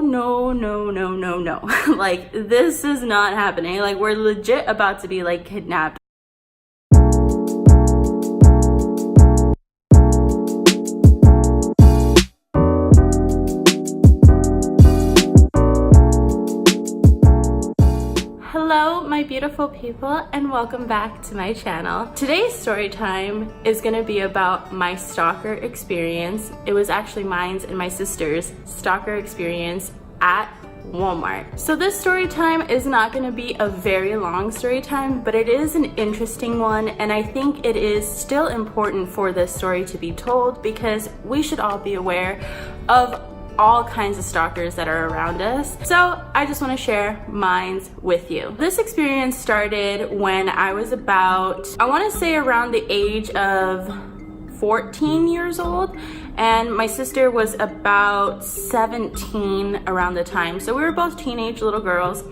no, no, no, no, no. Like, this is not happening. Like, we're legit about to be like kidnapped. Hello, my beautiful people, and welcome back to my channel. Today's story time is gonna be about my stalker experience. It was actually mine's and my sister's stalker experience at Walmart. So this story time is not going to be a very long story time, but it is an interesting one, and I think it is still important for this story to be told because we should all be aware of all kinds of stalkers that are around us. So I just want to share mine with you. This experience started when I was about, I want to say around the age of 14 years old, and my sister was about 17 around the time. So we were both teenage little girls,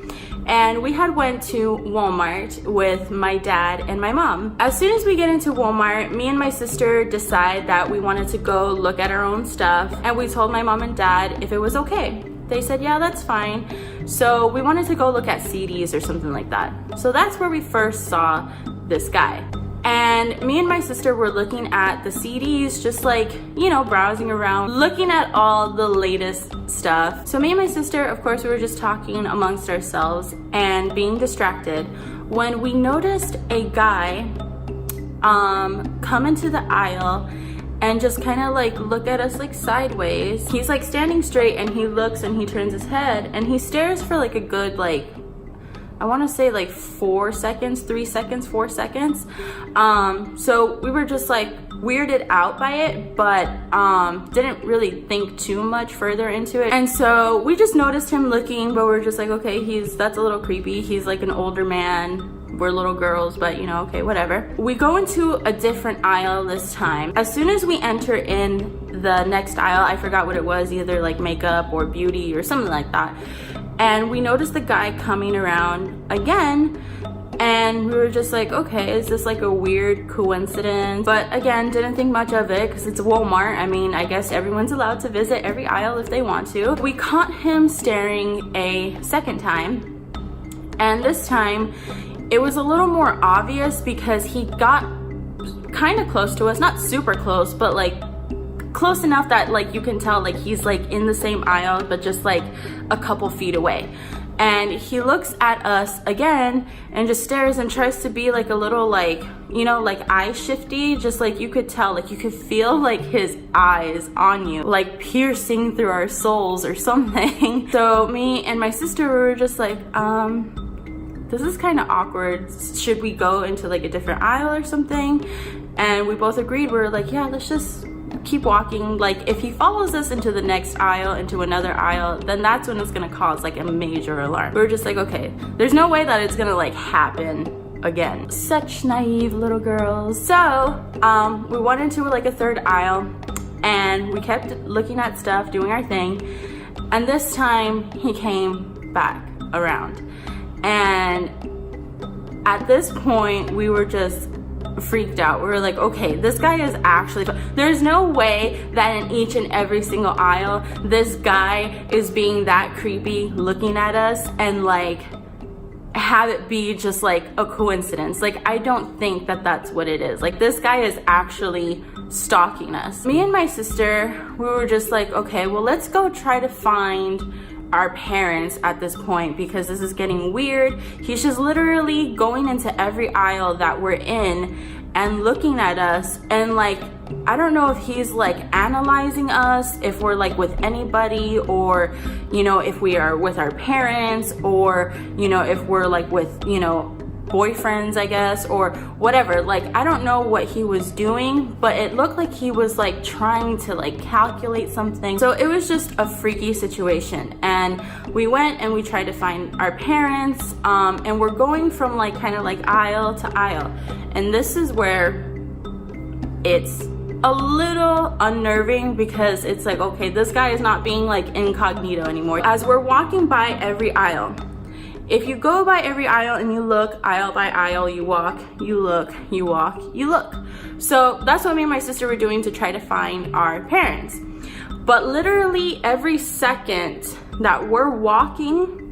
and we had went to Walmart with my dad and my mom. As soon as we get into Walmart, me and my sister decide that we wanted to go look at our own stuff, and we told my mom and dad if it was okay. They said, yeah, that's fine. So we wanted to go look at CDs or something like that. So that's where we first saw this guy. And me and my sister were looking at the CDs, just like, you know, browsing around, looking at all the latest stuff. So me and my sister, of course, we were just talking amongst ourselves and being distracted when we noticed a guy come into the aisle and just kind of like look at us like sideways. He's like standing straight, and he looks and he turns his head and he stares for like a good, like, I want to say like 4 seconds, 3 seconds, 4 seconds. So we were just like weirded out by it, but didn't really think too much further into it. And so we just noticed him looking, but we're just like, okay, that's a little creepy. He's like an older man. We're little girls, but you know, okay, whatever. We go into a different aisle this time. As soon as we enter in the next aisle, I forgot what it was, either like makeup or beauty or something like that. And we noticed the guy coming around again, and we were just like, okay, is this like a weird coincidence? But again, didn't think much of it because it's Walmart. I mean, I guess everyone's allowed to visit every aisle if they want to. We caught him staring a second time, and this time it was a little more obvious because he got kind of close to us, not super close, but like close enough that like you can tell like he's like in the same aisle, but just like a couple feet away. And he looks at us again and just stares and tries to be like a little, like, you know, like eye shifty, just like you could tell, like you could feel like his eyes on you, like piercing through our souls or something. So me and my sister were just like, this is kind of awkward. Should we go into like a different aisle or something? And we both agreed. We were like, yeah, let's just keep walking. Like, if he follows us into the next aisle, into another aisle, then that's when it's gonna cause like a major alarm. We were just like, okay, there's no way that it's gonna like happen again. Such naive little girls. So we went into like a third aisle, and we kept looking at stuff, doing our thing, and this time he came back around. And at this point we were just freaked out. We were like, okay, this guy is actually, there's no way that in each and every single aisle this guy is being that creepy looking at us and like have it be just like a coincidence. Like, I don't think that that's what it is. Like, this guy is actually stalking us. Me and my sister, we were just like, okay, well, let's go try to find our parents at this point because this is getting weird. He's just literally going into every aisle that we're in and looking at us, and like, I don't know if he's like analyzing us, if we're like with anybody, or you know, if we are with our parents, or you know, if we're like with, you know, boyfriends, I guess, or whatever. Like, I don't know what he was doing, but it looked like he was like trying to like calculate something. So it was just a freaky situation, and we went and we tried to find our parents, and we're going from like kind of like aisle to aisle, and this is where it's a little unnerving because it's like, okay, this guy is not being like incognito anymore. As we're walking by every aisle, if you go by every aisle and you look aisle by aisle, you walk, you look, you walk, you look. So that's what me and my sister were doing to try to find our parents. But literally every second that we're walking,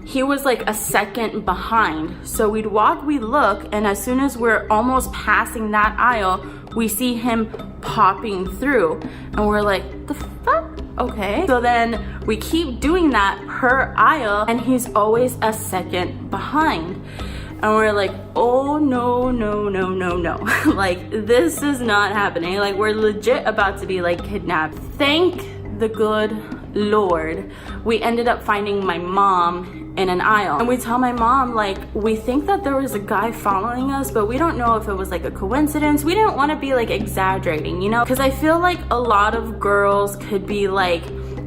he was like a second behind. So we'd walk, we look, and as soon as we're almost passing that aisle, we see him popping through, and we're like, the fuck? Okay. So then we keep doing that per aisle, and he's always a second behind. And we're like, oh no, no, no, no, no. Like, this is not happening. Like, we're legit about to be like kidnapped. Thank the good Lord, we ended up finding my mom in an aisle, and we tell my mom, like, we think that there was a guy following us, but we don't know if it was like a coincidence. We didn't want to be like exaggerating, you know, because I feel like a lot of girls could be like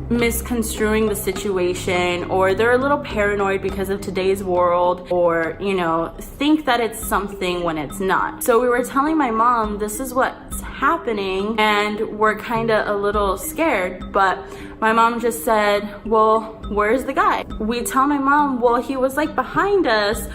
misconstruing the situation, or they're a little paranoid because of today's world, or, you know, think that it's something when it's not. So we were telling my mom, this is what's happening, and we're kind of a little scared. But my mom just said, well, where's the guy? We tell my mom, well, he was like behind us,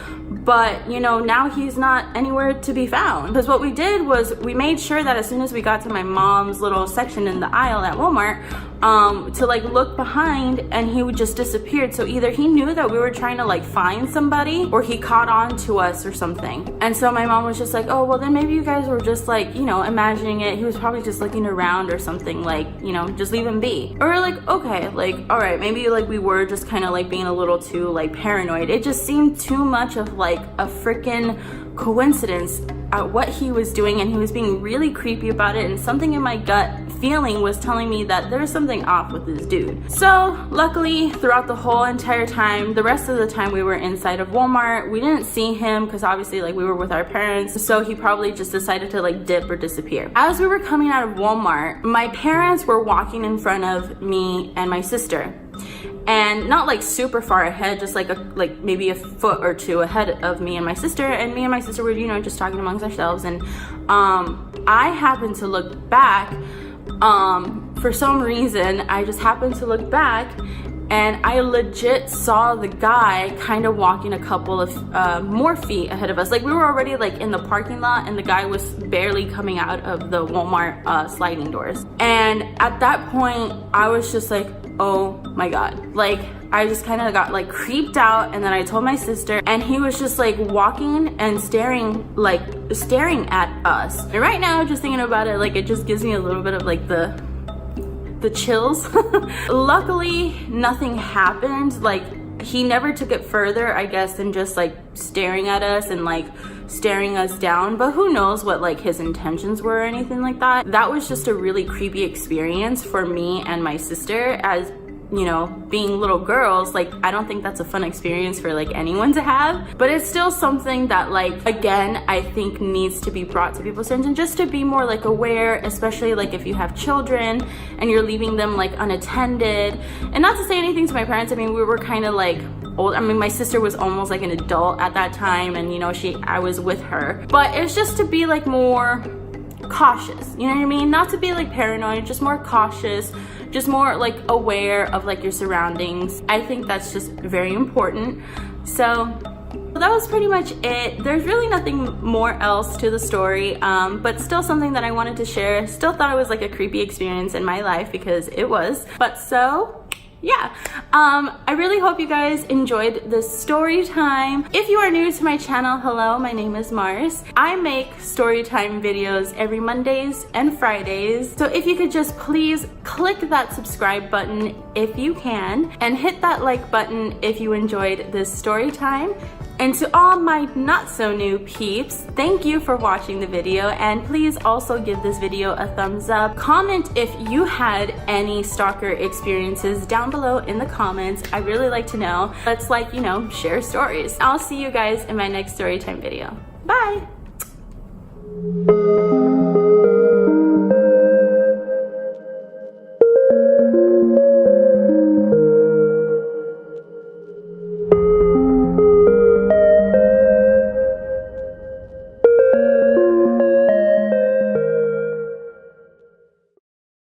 but you know, now he's not anywhere to be found. Because what we did was we made sure that as soon as we got to my mom's little section in the aisle at Walmart, to like look behind, and he would just disappeared. So either he knew that we were trying to like find somebody, or he caught on to us or something. And so my mom was just like, oh, well then maybe you guys were just like, you know, imagining it. He was probably just looking around or something, like, you know, just leave him be. Or we're like, okay, like, all right, maybe like we were just kind of like being a little too like paranoid. It just seemed too much of like a freaking coincidence at what he was doing, and he was being really creepy about it, and something in my gut feeling was telling me that there's something off with this dude. So luckily, throughout the whole entire time, the rest of the time we were inside of Walmart, we didn't see him because obviously like we were with our parents, so he probably just decided to like dip or disappear. As we were coming out of Walmart, my parents were walking in front of me and my sister, and not like super far ahead, just like maybe a foot or two ahead of me and my sister. And me and my sister were, you know, just talking amongst ourselves, and I happened to look back. For some reason, I just happened to look back, and I legit saw the guy kind of walking a couple of more feet ahead of us. Like, we were already like in the parking lot, and the guy was barely coming out of the Walmart sliding doors. And at that point, I was just like, oh my god. Like, I just kind of got like creeped out, and then I told my sister, and he was just like walking and staring at us. And right now, just thinking about it, like, it just gives me a little bit of like the chills. Luckily, nothing happened. Like, he never took it further, I guess, than just like staring at us and like staring us down. But who knows what like his intentions were or anything like that. That was just a really creepy experience for me and my sister, as, you know, being little girls. Like, I don't think that's a fun experience for like anyone to have, but it's still something that, like, again, I think needs to be brought to people's attention, just to be more like aware, especially like if you have children and you're leaving them like unattended. And not to say anything to my parents, I mean, we were kind of like old. I mean, my sister was almost like an adult at that time, and you know, I was with her, but it's just to be like more cautious, you know what I mean? Not to be like paranoid, just more cautious, just more like aware of like your surroundings. I think that's just very important. So that was pretty much it. There's really nothing more else to the story, but still something that I wanted to share. Still thought it was like a creepy experience in my life, because it was. But so yeah, I really hope you guys enjoyed this story time. If you are new to my channel, hello, my name is Mars. I make story time videos every Mondays and Fridays. So if you could just please click that subscribe button if you can, and hit that like button if you enjoyed this story time. And to all my not so new peeps, thank you for watching the video, and please also give this video a thumbs up. Comment if you had any stalker experiences down below in the comments. I really like to know. Let's, like, you know, share stories. I'll see you guys in my next story time video. Bye!